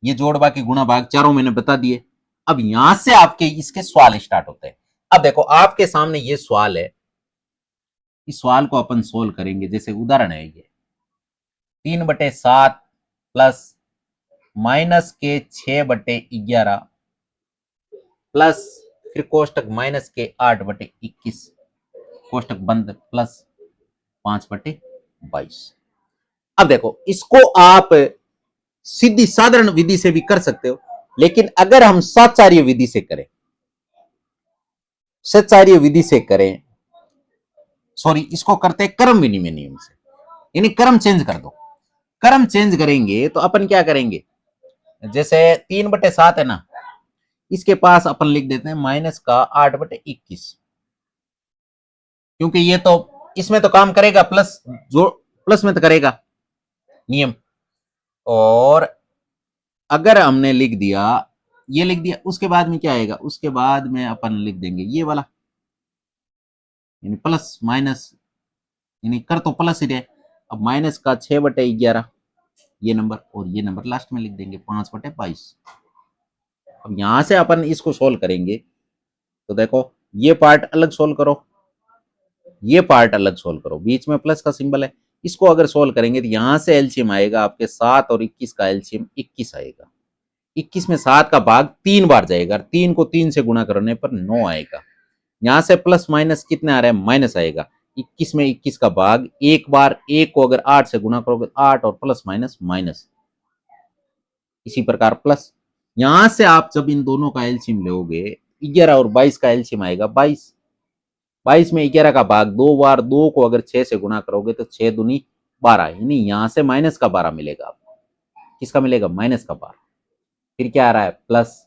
ये जोड़ बाकी गुणा भाग चारों मैंने बता दिए। अब यहां से आपके इसके सवाल स्टार्ट होते हैं। अब देखो आपके सामने ये सवाल है, इस सवाल को अपन सोल्व करेंगे। जैसे उदाहरण है ये 3/7 प्लस माइनस के 6/11 प्लस फिर कोष्टक माइनस के 8/21, कोष्टक बंद, प्लस 5/22। अब देखो इसको आप सीधी साधारण विधि से भी कर सकते हो, लेकिन अगर हम साचार्य विधि से करें, सचार्य विधि से करें, सॉरी इसको करते हैं कर्म विनिमय नियम से, यानी कर्म चेंज कर दो। कर्म चेंज करेंगे तो अपन क्या करेंगे, जैसे 3/7 है ना, इसके पास अपन लिख देते हैं माइनस का 8/21, क्योंकि ये तो इसमें तो काम करेगा, प्लस जो प्लस में तो करेगा नियम। और अगर हमने लिख दिया, ये लिख दिया, उसके बाद में क्या आएगा, उसके बाद में अपन लिख देंगे ये वाला, यानी प्लस माइनस, यानी कर तो प्लस ही रहे। अब माइनस का 6/11 ये नंबर, और ये नंबर लास्ट में लिख देंगे 5/22। अब यहां से अपन इसको सोल्व करेंगे, तो देखो ये पार्ट अलग सोल्व करो, ये पार्ट अलग सोल्व करो, बीच में प्लस का सिंबल है। इसको अगर सोल्व करेंगे तो यहां से एलसीएम आएगा आपके 7 और 21 का एलसीएम 21 आएगा। 21 में 7 का भाग 3 बार जाएगा, 3 को 3 से गुणा करने पर 9 आएगा। यहां से प्लस माइनस कितने आ रहा है, माइनस आएगा। 21 में 21 का भाग एक बार, एक को अगर 8 से गुणा करोगे 8, और प्लस माइनस माइनस, इसी प्रकार प्लस। यहां से आप जब इन दोनों का एलसीएम लोगे, 11 और 22 का एलसीएम आएगा 22। 22 में 11 का भाग 2 बार, 2 को अगर 6 से गुणा करोगे तो 6 दूनी 12, यानी यहां से माइनस का 12 मिलेगा आपको। किसका मिलेगा, माइनस का 12। फिर क्या आ रहा है, प्लस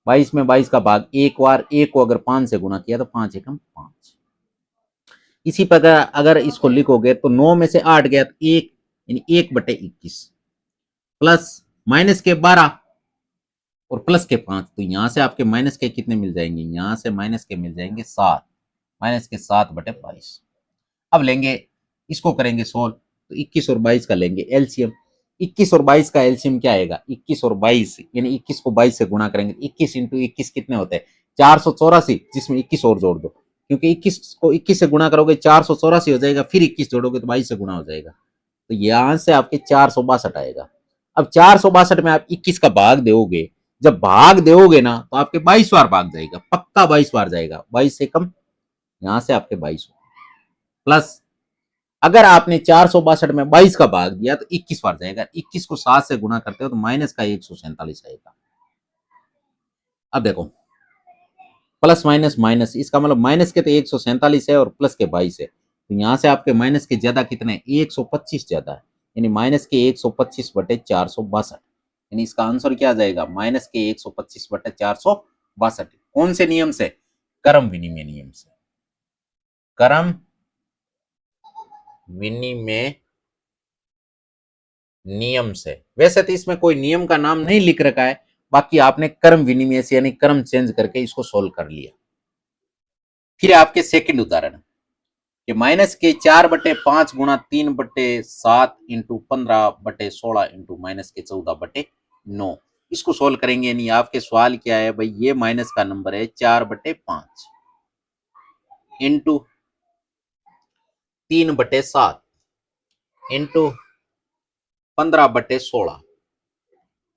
22 में 22 का भाग एक बार, एक को अगर 5 से गुणा किया तो 5 एकम 5। इसी प्रकार अगर इसको लिखोगे तो 9 में से 8 गया तो 1, यानी 1/21, प्लस माइनस के 12 और प्लस के 5, तो यहां से आपके माइनस के कितने मिल जाएंगे, यहां से माइनस के मिल जाएंगे 7, माइनस के 7/22। अब लेंगे, इसको करेंगे सोल्व, तो 21 और 22 का लेंगे एलसीएम। 21 और 22 का एलसीएम क्या आएगा, 21 और 22, यानी 21 को 22 से गुणा करेंगे, 21 इंटू 21 कितने होते हैं, 484, जिसमें 21 और जोड़ दो, क्योंकि 21 को 21 से गुणा करोगे 484 हो जाएगा, फिर 21 जोड़ोगे तो 22 से गुणा हो जाएगा, तो यहां से आपके 462 आएगा। अब 462 में आप 21 का भाग दोगे, जब भाग दोगे ना तो आपके 22 बार भाग जाएगा, पक्का 22 बार जाएगा, 22 से कम, यहां से आपके 22 प्लस अगर आपने 462 में 22 का भाग दिया तो 21 बार जाएगा, 21 को 7 से गुना करते हो तो माइनस का 147 आएगा। अब देखो प्लस माइनस माइनस, इसका मतलब माइनस के तो 147 है और प्लस के 22 है, तो यहां से आपके माइनस के ज्यादा कितने, 125 ज्यादा है, यानी माइनस के 125 बटे 462, यानी इसका आंसर क्या आ जाएगा, माइनस के 125 बटे 462। कौन से नियम से, क्रम विनिमय नियम से, क्रम विनिमय नियम से। वैसे तो इसमें कोई नियम का नाम नहीं लिख रखा है, बाकी आपने क्रम विनिमय से यानी क्रम चेंज करके इसको सोल्व कर लिया। फिर आपके सेकंड उदाहरण कि माइनस के 4/5 गुणा 3/7 इंटू 15/16 इंटू माइनस के 14/9, इसको सोल्व करेंगे। यानी आपके सवाल क्या है भाई, ये माइनस का नंबर है 4/5 इंटू 3/7 इंटू 15/16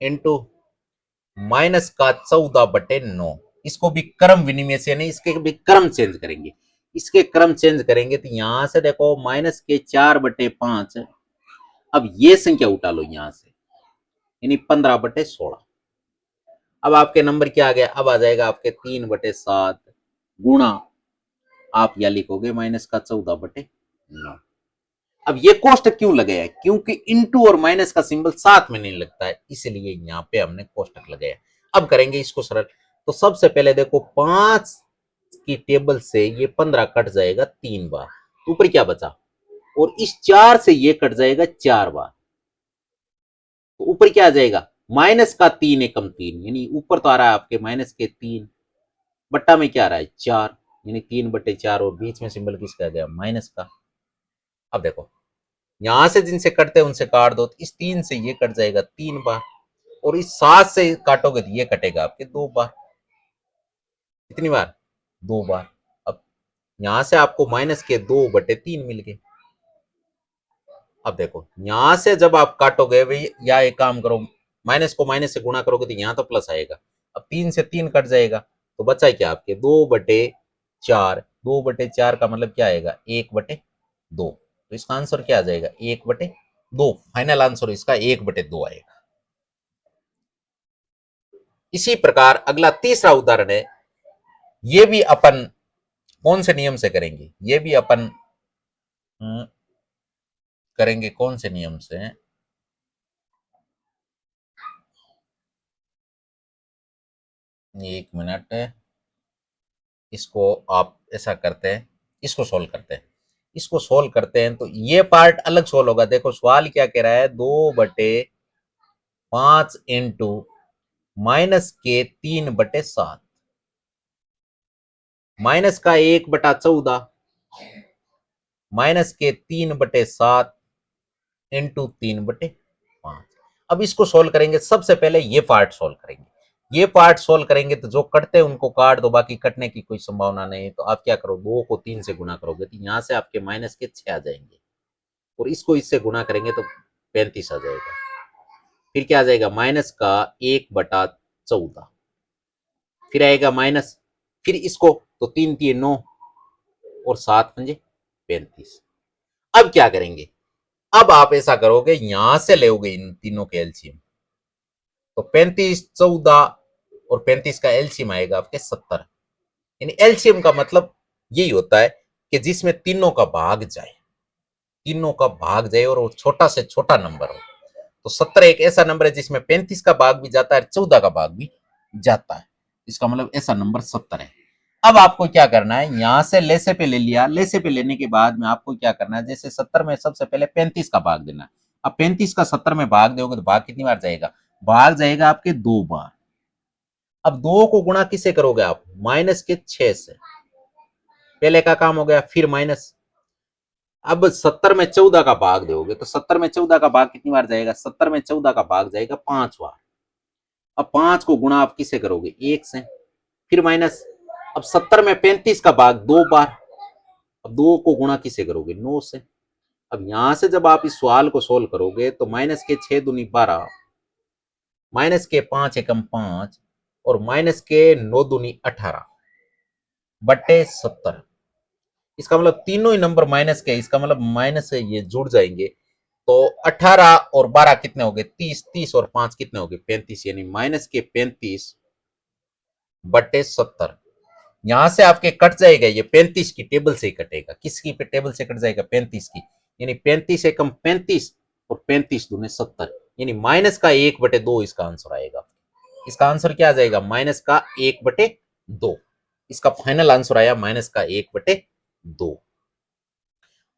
इंटू माइनस का 14/9, इसको भी क्रम विनिमय से नहीं, इसके भी क्रम चेंज करेंगे। इसके क्रम चेंज करेंगे तो यहां से देखो माइनस के 4/5, अब ये संख्या उठा लो यहां से, यानी 15/16। अब आपके नंबर क्या आ गया, अब आ जाएगा आपके 3/7 गुणा, आप यह लिखोगे माइनस का 14/9। अब ये कोष्टक क्यों लगाया है, क्योंकि इंटू और माइनस का सिंबल साथ में नहीं लगता है, इसलिए यहां पे हमने कोष्टक लगाया। अब करेंगे इसको सरल। तो सबसे पहले देखो 5 की टेबल से ये 15 कट जाएगा 3 बार, ऊपर क्या बचा, और इस 4 से ये कट जाएगा 4 बार, तो ऊपर क्या आ जाएगा, माइनस का 3 एकम 3, यानी ऊपर तो आ रहा है आपके माइनस के 3, बट्टा में क्या आ रहा है 4, यानी 3/4, और बीच में सिंबल किसका आ गया, माइनस का। अब देखो यहां से जिनसे कटते हैं उनसे काट दो, तो इस 3 से ये कट जाएगा 3 बार, और इस 7 से काटोगे तो ये कटेगा आपके 2 बार। कितनी बार, 2 बार। अब यहां से आपको माइनस के 2/3 मिल गए। अब देखो यहां से जब आप काटोगे भाई, या एक काम करो, माइनस को माइनस से गुणा करोगे तो यहां तो प्लस आएगा। अब 3 से 3 कट जाएगा, तो बचा क्या आपके 2/4, 2/4 का मतलब क्या आएगा 1/2, तो इसका आंसर क्या आ जाएगा 1/2, फाइनल आंसर इसका 1/2 आएगा। इसी प्रकार अगला तीसरा उदाहरण है, ये भी अपन कौन से नियम से करेंगे, ये भी अपन करेंगे कौन से नियम से, एक मिनट, इसको आप ऐसा करते हैं, इसको सोल्व करते हैं, इसको सोल्व करते हैं तो ये पार्ट अलग सोल्व होगा। देखो सवाल क्या कह रहा है, 2/5 इंटू माइनस के 3/7, माइनस का 1/14 माइनस के 3/7 इंटू 3/5। अब इसको सोल्व करेंगे, सबसे पहले ये पार्ट सोल्व करेंगे। ये पार्ट सोल्व करेंगे तो जो कटते हैं उनको काट दो, बाकी कटने की कोई संभावना नहीं है। तो आप क्या करो, 2 को 3 से गुना करोगे तो यहां से आपके माइनस के 6 आ जाएंगे, और इसको इससे गुना करेंगे तो 35 आ जाएगा। फिर क्या आ जाएगा, माइनस का 1/14, फिर आएगा माइनस, फिर इसको, तो 3 3 9 और 7 पंजे 35। अब क्या करेंगे, अब आप ऐसा करोगे, यहां से लोगे इन तीनों के एलसीएम, तो 35 14 और 35 का एलसीएम आएगा आपके 70। यानी एलसीएम का मतलब यही होता है कि जिसमें तीनों का भाग जाए, तीनों का भाग जाए और वो छोटा से छोटा नंबर हो। तो 70 एक ऐसा नंबर है जिसमें 35 का भाग भी जाता है, 14 का भाग भी जाता है, इसका मतलब ऐसा नंबर 70 है। अब आपको क्या करना है, यहां से लेसे पे ले लिया, लेसे पे लेने के बाद में आपको क्या करना है, जैसे 70 में सबसे पहले 35 का भाग देना है। अब 35 का 70 में भाग दोगे तो भाग कितनी बार जाएगा, भाग जाएगा आपके 2 बार। अब 2 को गुणा किससे करोगे आप, माइनस के 6 से, पहले का काम हो गया, फिर माइनस। अब 70 में 14 का भाग दोगे तो 70 में 14 का भाग कितनी बार जाएगा, 70 में 14 का भाग जाएगा 5 बार। अब 5 को गुणा आप किससे करोगे, 1 से, फिर माइनस। अब 70 में 35 का भाग 2 बार, अब 2 को गुणा किससे करोगे, 9 से। अब यहां से जब आप इस सवाल को सोल्व करोगे तो माइनस के 6 दूनी 12 माइनस के 5 एकम 5 और माइनस के 9 दूनी 18 बटे 70। इसका मतलब तीनों ही नंबर माइनस के, इसका मतलब माइनस से ये जुड़ जाएंगे। तो 18 और 12 कितने हो गए 30, 30 और 5 कितने हो गए 35, यानी माइनस के 35 बटे 70। यहां से आपके कट जाएगा, ये 35 की टेबल से ही कटेगा। किसकी टेबल से कट जाएगा 35 की, यानी 35 एकम 35 और 35 दूने 70, यानी माइनस का 1/2 इसका आंसर आएगा। इसका आंसर क्या आ जाएगा माइनस का 1/2। इसका फाइनल आंसर आया माइनस का 1/2।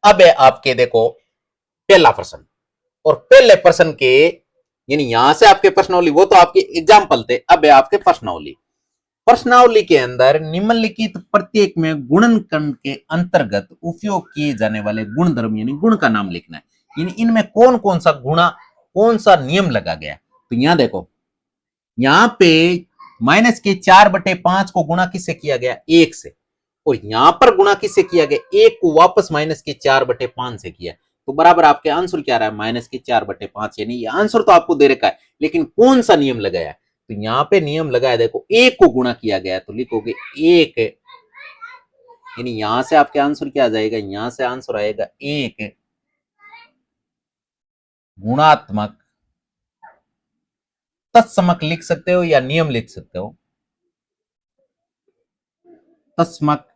अब है आपके देखो पहला प्रश्न, और पहले प्रश्न के यानी यहां से आपके प्रश्नावली, वो तो आपके एग्जाम्पल थे। अब है आपके प्रश्नावली। प्रश्नावली के अंदर निम्नलिखित प्रत्येक में गुणनखंड के अंतर्गत उपयोग किए जाने वाले गुणधर्म यानी गुण का नाम लिखना है। यानी इनमें कौन कौन सा गुणा, कौन सा नियम लगा गया। तो यहां देखो, यहां पे माइनस के 4/5 को गुणा किससे किया गया 1 से, और यहां पर गुणा किससे किया गया 1 को वापस माइनस के 4/5 से किया। तो बराबर आपके आंसर क्या रहा है माइनस के 4/5। यानी ये आंसर तो आपको दे रखा है, लेकिन कौन सा नियम लगाया। तो यहां पे नियम लगाया देखो, 1 को गुणा किया गया तो लिखोगे 1, यानी यहां से आपके आंसर क्या आ जाएगा, यहां से आंसर आएगा 1 गुणात्मक तत्समक लिख सकते हो या नियम लिख सकते हो, तत्समक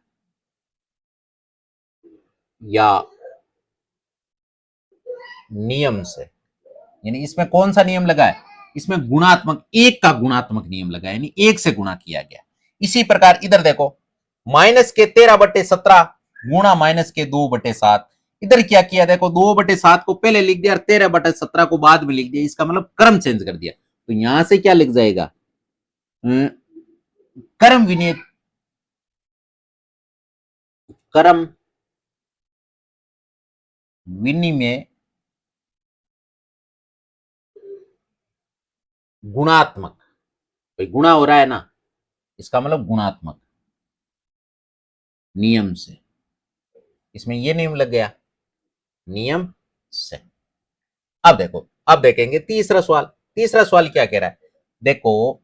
या नियम से। यानी इसमें कौन सा नियम लगा है, इसमें गुणात्मक 1 का गुणात्मक नियम लगा है, यानी 1 से गुणा किया गया। इसी प्रकार इधर देखो, माइनस के 13/17 गुणा माइनस के 2/7। इधर क्या किया देखो, 2/7 को पहले लिख दिया और 13/17 को बाद में लिख दिया। इसका मतलब क्रम चेंज कर दिया। तो यहां से क्या लिख जाएगा क्रम विनिमय, क्रम विनिमय गुणात्मक, भाई गुणा हो रहा है ना, इसका मतलब गुणात्मक नियम से। इसमें ये नियम लग गया नियम से। अब देखो, अब देखेंगे तीसरा सवाल। तीसरा सवाल क्या कह रहा है, देखो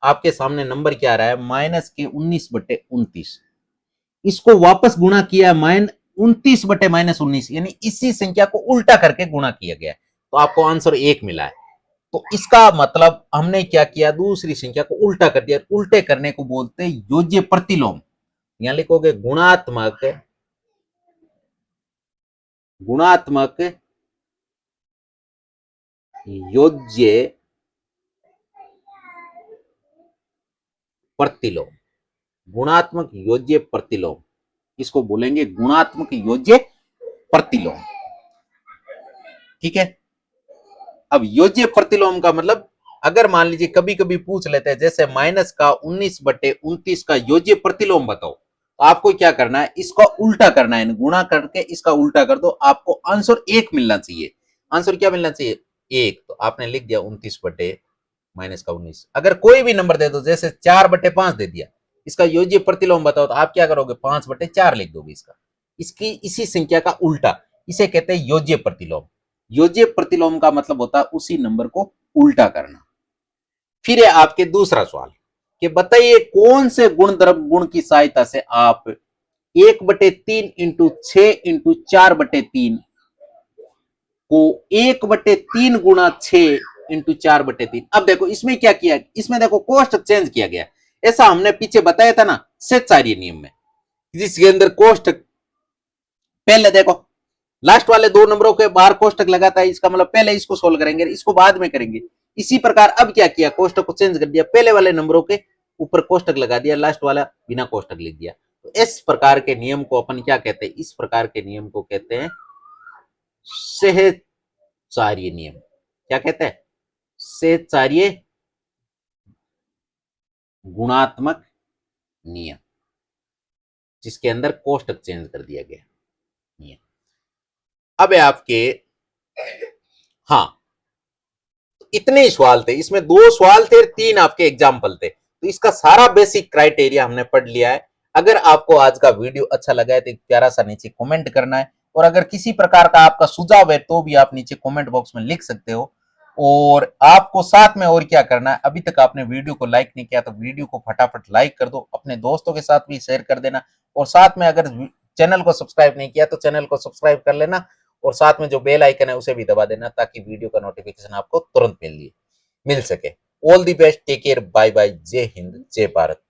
आपके सामने नंबर क्या आ रहा है माइनस के 19/29। इसको वापस गुणा किया माइन 29/-19, यानी इसी संख्या को उल्टा करके गुणा किया गया, तो आपको आंसर 1 मिला है। तो इसका मतलब हमने क्या किया, दूसरी संख्या को उल्टा कर दिया। उल्टे करने को बोलते हैं योज्य प्रतिलोम। यहां लिखोगे गुणात्मक, गुणात्मक योज्य प्रतिलोम, गुणात्मक योज्य प्रतिलोम, इसको बोलेंगे गुणात्मक योज्य प्रतिलोम। ठीक है। अब योज्य प्रतिलोम का मतलब, अगर मान लीजिए कभी कभी पूछ लेते हैं जैसे माइनस का 19/29 का योज्य प्रतिलोम बताओ, तो आपको क्या करना है, इसका उल्टा करना है, गुणा करके इसका उल्टा कर दो, आपको आंसर 1 मिलना चाहिए। आंसर क्या मिलना चाहिए 1। तो आपने लिख दिया 29/-19। अगर कोई भी नंबर दे दो, जैसे 4/5 दे दिया, इसका योज्य प्रतिलोम बताओ, तो आप क्या करोगे 5/4 लिख दोगे। इसका इसकी इसी संख्या का उल्टा, इसे कहते हैं योज्य प्रतिलोम। योज्य प्रतिलोम का मतलब होता है उसी नंबर को उल्टा करना। फिर है आपके दूसरा सवाल कि बताइए कौन से गुणधर्म गुण की सहायता से आप 1/3 इंटू 6 इंटू 4/3 को 1/3 गुणा 6 इंटू 4/3। अब देखो इसमें क्या किया, इसमें देखो कोष्टक चेंज किया गया। ऐसा हमने पीछे बताया था ना स्वेच्छाचार्य नियम में, जिसके अंदर कोष्टक पहले देखो लास्ट वाले 2 नंबरों के बाहर कोष्टक लगाता है, इसका मतलब पहले इसको सोल्व करेंगे, इसको बाद में करेंगे। इसी प्रकार अब क्या किया, कोष्टक को चेंज कर दिया, पहले वाले नंबरों के ऊपर कोष्टक लगा दिया, लास्ट वाला बिना कोष्टक लिख दिया। तो इस प्रकार के नियम को अपन क्या कहते हैं, इस प्रकार के नियम को कहते हैं सहचार्य नियम। क्या कहते हैं, सहचार्य गुणात्मक नियम, जिसके अंदर कोष्टक चेंज कर दिया गया नियम। अब है आपके, हाँ इतने ही सवाल थे, इसमें 2 सवाल थे, 3 आपके एग्जाम्पल थे। तो इसका सारा बेसिक क्राइटेरिया हमने पढ़ लिया है। अगर आपको आज का वीडियो अच्छा लगा है तो एक प्यारा सा नीचे कमेंट करना है, और अगर किसी प्रकार का आपका सुझाव है तो भी आप नीचे कमेंट बॉक्स में लिख सकते हो। और आपको साथ में और क्या करना है, अभी तक आपने वीडियो को लाइक नहीं किया तो वीडियो को फटाफट लाइक कर दो, अपने दोस्तों के साथ भी शेयर कर देना, और साथ में अगर चैनल को सब्सक्राइब नहीं किया तो चैनल को सब्सक्राइब कर लेना, और साथ में जो बेल आइकन है उसे भी दबा देना ताकि वीडियो का नोटिफिकेशन आपको तुरंत मिल सके। All the best, take care, bye bye, जय हिंद, जय भारत।